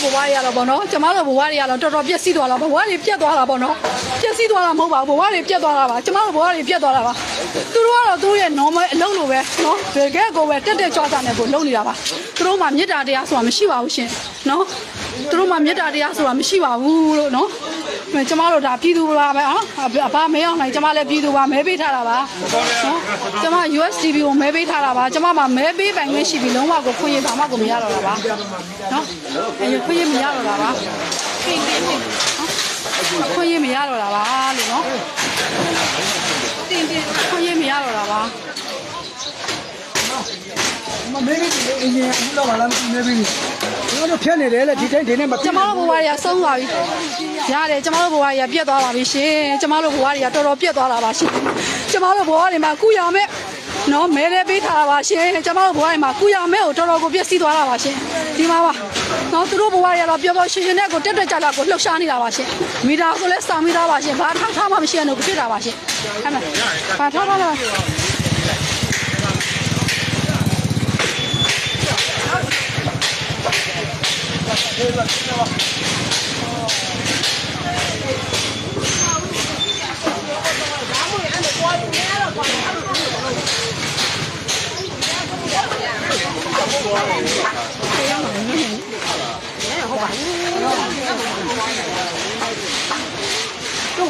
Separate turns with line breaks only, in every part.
ဘဝတွေကတော့ဗောနော်ကျမတို့ဘဝတွေကတော့တော်တော်ပြည့်စည်သွားတာဘဝတွေပြတ်သွားတာဗောနော်ပြည့်စည်သွားတာမဟုတ်ပါဘူးဘဝတွေပြတ်သွားတာပါကျမတို့ဘဝတွေပြတ်သွားတာပါသူတို့ကတော့သူတို့ရဲ့ normal အလုပ်လိုပဲနော်တကယ်ကိုပဲတက်ကြွတာနဲ့ကိုလုပ်နေတာပါသူတို့မှမေတ္တာတရားဆိုတာမရှိပါဘူးရှင်နော်သူတို့မှမေတ္တာတရားဆိုတာမရှိပါဘူးလို့နော်ကျမတို့ဒါပြည်သူပါပဲဟာဘာမဲအောင်နိုင်ကျမလည်းပြည်သူပါမဲပေးထားတာပါနော်ကျမ USDP ကိုမဲပေးထားတာပါကျမမှာမဲပေးပိုင်ခွင့်ရှိပြီလုံးဝကိုခွင့်ရပါမှကိုမရတော့တာပါနော်ခွင့်ရမရတော့တာပါခွင့်ရမရတော့တာပါလို့နော်တင်ခွင့်ရမရတော့တာပါ
မမေးဘူးအင်ဂျင်အခုတော့မလားမမေးဘူးတို့ဖြတ်နေတယ်လေဒီတိုင်းဒီနေ့မ
ကျမတို့ဘဝတွေကဆုံးသွားပြီရတယ်ကျမတို့ဘဝတွေကပြတ်သွားပါပြီရှင်ကျမတို့ဘဝတွေကတော်တော်ပြတ်သွားတာပါရှင်ကျမတို့ဘဝတွေမှာကုရမဲ့နော်မဲလေးပေးထားတာပါရှင်ကျမတို့ဘဝတွေမှာကုရမဲ့ကိုတော်တော်ကိုပြည့်စည်သွားတာပါရှင်ဒီမှာပါနော်သူတို့ဘဝတွေကတော့ပျော်ပျော်ရွှင်ရွှင်နဲ့ကိုတက်တက်ကြကြကိုလှုပ်ရှားနေတာပါရှင်မီတာကိုလည်းစောင့်မိသားပါရှင်ဘာထောက်ထားမှမရှိရလို့ဖြစ်တာပါရှင်ဟဲ့မဘာထောက်ထားလဲ
တော့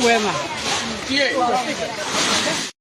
ဝဲမှာ